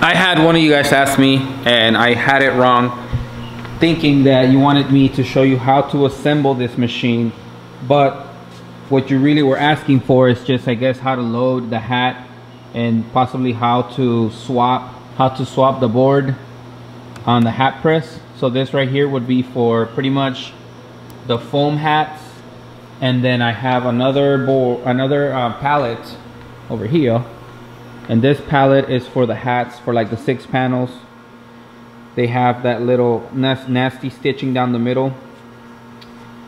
I had one of you guys ask me, and I had it wrong, thinking that you wanted me to show you how to assemble this machine, but what you really were asking for is just, I guess, how to load the hat and possibly how to swap the board on the hat press. So this right here would be for pretty much the foam hats, and then I have another pallet over here, and this pallet is for the hats, for like the 6 panels. They have that little nasty stitching down the middle,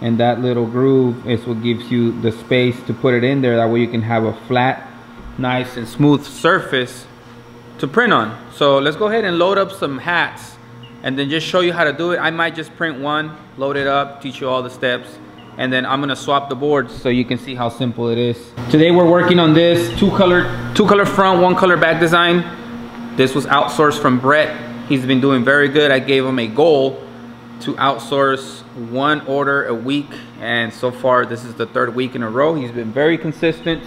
and that little groove is what gives you the space to put it in there. That way you can have a flat, nice and smooth surface to print on. So let's go ahead and load up some hats and then just show you how to do it. I might just print one, load it up, teach you all the steps, and then I'm gonna swap the boards so you can see how simple it is. Today we're working on this two color front, 1 color back design. This was outsourced from Brett. He's been doing very good. I gave him a goal to outsource 1 order a week, and so far this is the 3rd week in a row. He's been very consistent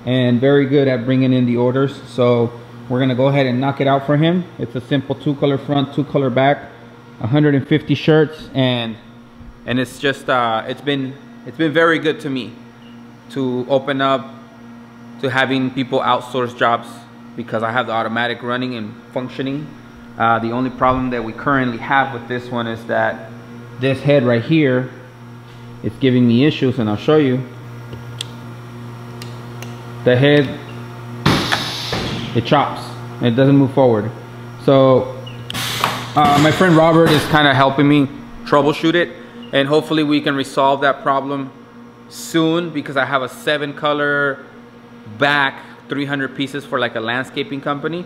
and very good at bringing in the orders. So we're gonna go ahead and knock it out for him. It's a simple 2 color front, 2 color back, 150 shirts, and it's just it's been very good to me to open up to having people outsource jobs, because I have the automatic running and functioning. The only problem that we currently have with this one is that this head right here is giving me issues, and I'll show you. The head, it chops, it doesn't move forward. So my friend Robert is kind of helping me troubleshoot it, and hopefully we can resolve that problem soon, because I have a 7 color back, 300 pieces for like a landscaping company.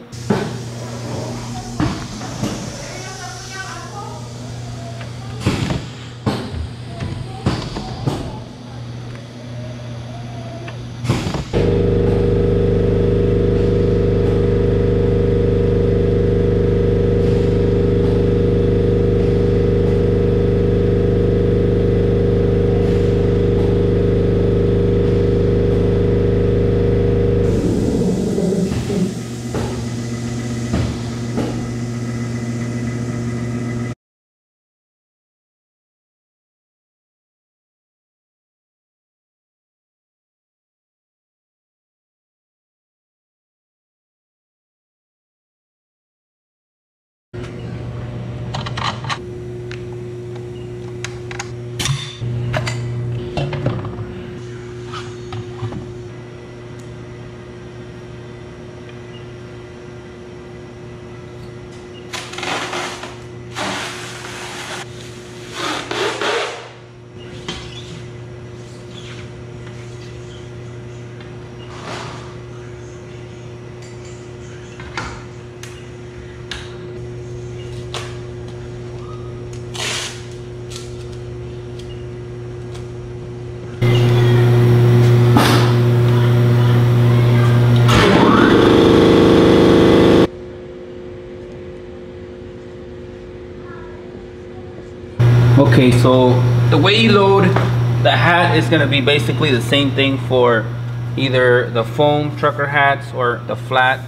Okay, so the way you load the hat is going to be basically the same thing for either the foam trucker hats or the flat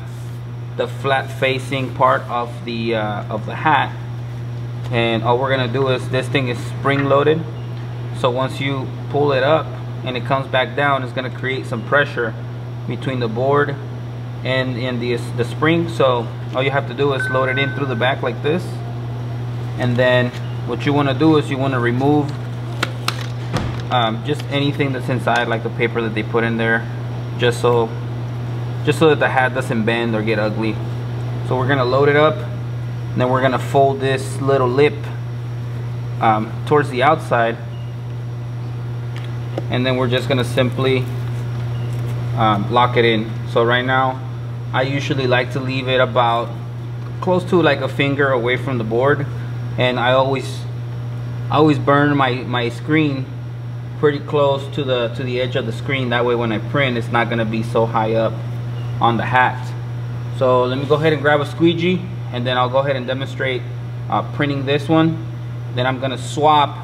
facing part of the hat. And all we're going to do is, this thing is spring loaded, so once you pull it up and it comes back down, it's going to create some pressure between the board and the spring. So all you have to do is load it in through the back like this, and then what you want to do is you want to remove just anything that's inside, like the paper that they put in there, just so that the hat doesn't bend or get ugly. So we're gonna load it up, and then we're gonna fold this little lip towards the outside, and then we're just gonna simply lock it in. So right now I usually like to leave it about close to like a finger away from the board, and I always burn my screen pretty close to the edge of the screen. That way when I print, it's not gonna be so high up on the hat. So let me go ahead and grab a squeegee, and then I'll go ahead and demonstrate printing this one. Then I'm gonna swap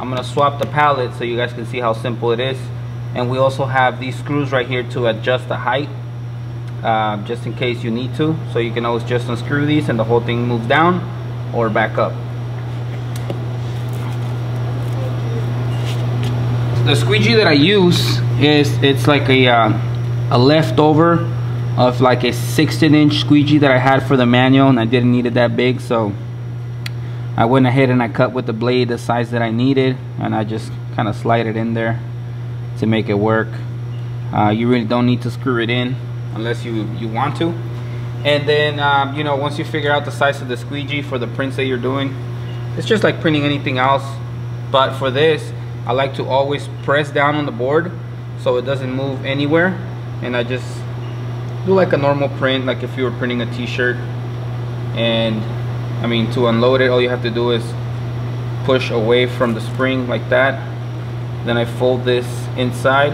the pallet so you guys can see how simple it is. And we also have these screws right here to adjust the height just in case you need to. So you can always just unscrew these and the whole thing moves down or back up. The squeegee that I use it's like a leftover of like a 16-inch squeegee that I had for the manual, and I didn't need it that big, so I went ahead and I cut with the blade the size that I needed, and I just kind of slide it in there to make it work. You really don't need to screw it in unless you want to. And then you know, once you figure out the size of the squeegee for the prints that you're doing, it's just like printing anything else, but for this I like to always press down on the board so it doesn't move anywhere, and I just do like a normal print, like if you were printing a t-shirt. And I mean, to unload it, all you have to do is push away from the spring like that. Then I fold this inside,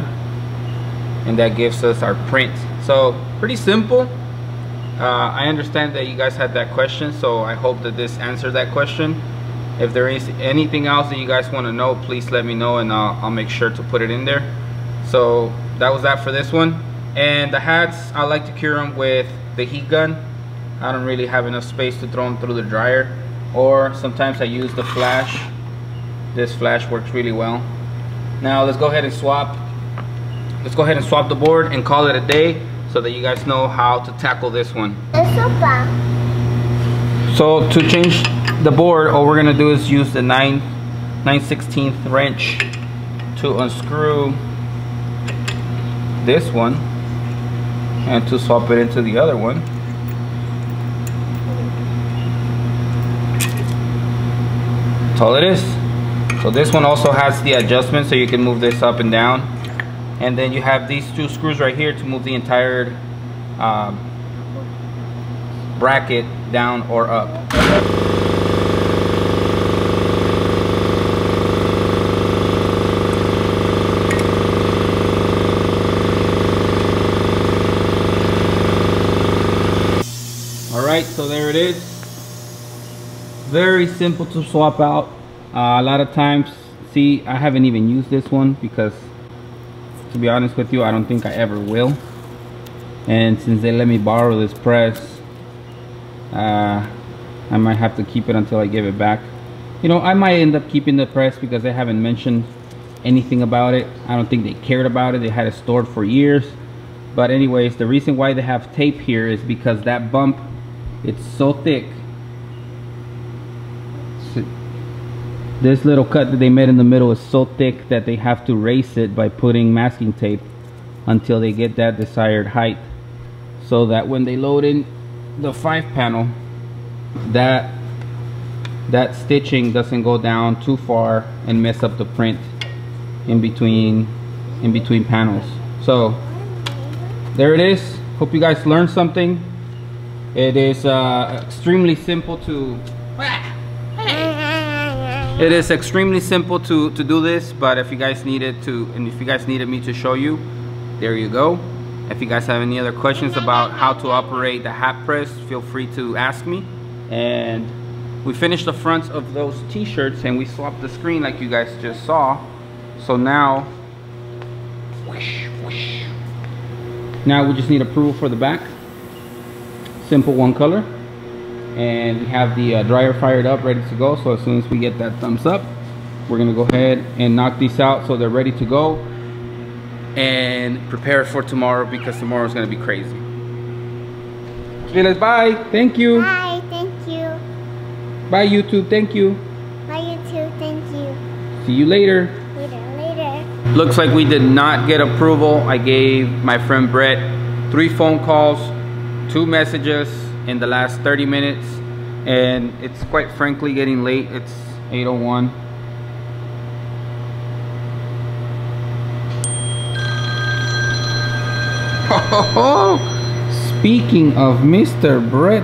and that gives us our print. So pretty simple. I understand that you guys had that question, so I hope that this answered that question. If there is anything else that you guys want to know, please let me know, and I'll make sure to put it in there. So that was that for this one. And the hats, I like to cure them with the heat gun. I don't really have enough space to throw them through the dryer, or sometimes I use the flash. This flash works really well. Now let's go ahead and swap. Let's go ahead and swap the board and call it a day, so that you guys know how to tackle this one. So to change the board, all we're gonna do is use the 9/16 wrench to unscrew this one and to swap it into the other one. That's all it is. So this one also has the adjustment, so you can move this up and down. And then you have these two screws right here to move the entire bracket down or up. Alright, so there it is. Very simple to swap out. A lot of times, see, I haven't even used this one because, to be honest with you, I don't think I ever will. And since they let me borrow this press, I might have to keep it until I give it back. You know, I might end up keeping the press because they haven't mentioned anything about it. I don't think they cared about it. They had it stored for years. But anyways, the reason why they have tape here is because that bump, it's so thick. This little cut that they made in the middle is so thick that they have to raise it by putting masking tape until they get that desired height, so that when they load in the 5-panel, that stitching doesn't go down too far and mess up the print in between panels. So there it is. Hope you guys learned something. It is extremely simple to do this, but if you guys needed me to show you, there you go. If you guys have any other questions about how to operate the hat press, feel free to ask me. And we finished the fronts of those t-shirts and we swapped the screen like you guys just saw. So now, now we just need approval for the back. Simple, one color. And we have the dryer fired up, ready to go. So as soon as we get that thumbs up, we're gonna go ahead and knock these out so they're ready to go and prepare for tomorrow, because tomorrow is gonna be crazy. Bye. Thank you. Bye. Thank you. Bye YouTube. Thank you. Bye YouTube. Thank you. See you later. Later. Looks like we did not get approval. I gave my friend Brett 3 phone calls, 2 messages in the last 30 minutes, and it's quite frankly getting late. It's 8:01. Speaking of Mr. Brett.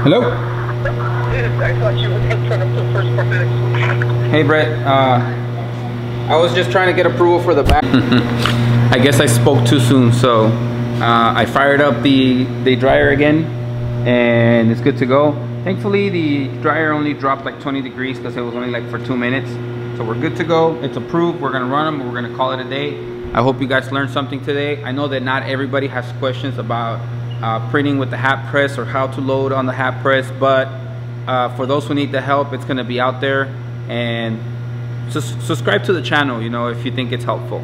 Hello? I thought you would turn up the first 4 minutes. Hey Brett, I was just trying to get approval for the back. I guess I spoke too soon, so I fired up the dryer again, and it's good to go. Thankfully, the dryer only dropped like 20 degrees because it was only like for 2 minutes. So we're good to go. It's approved. We're gonna run them. We're gonna call it a day. I hope you guys learned something today. I know that not everybody has questions about printing with the hat press or how to load on the hat press, but for those who need the help, it's going to be out there. And subscribe to the channel, you know, if you think it's helpful.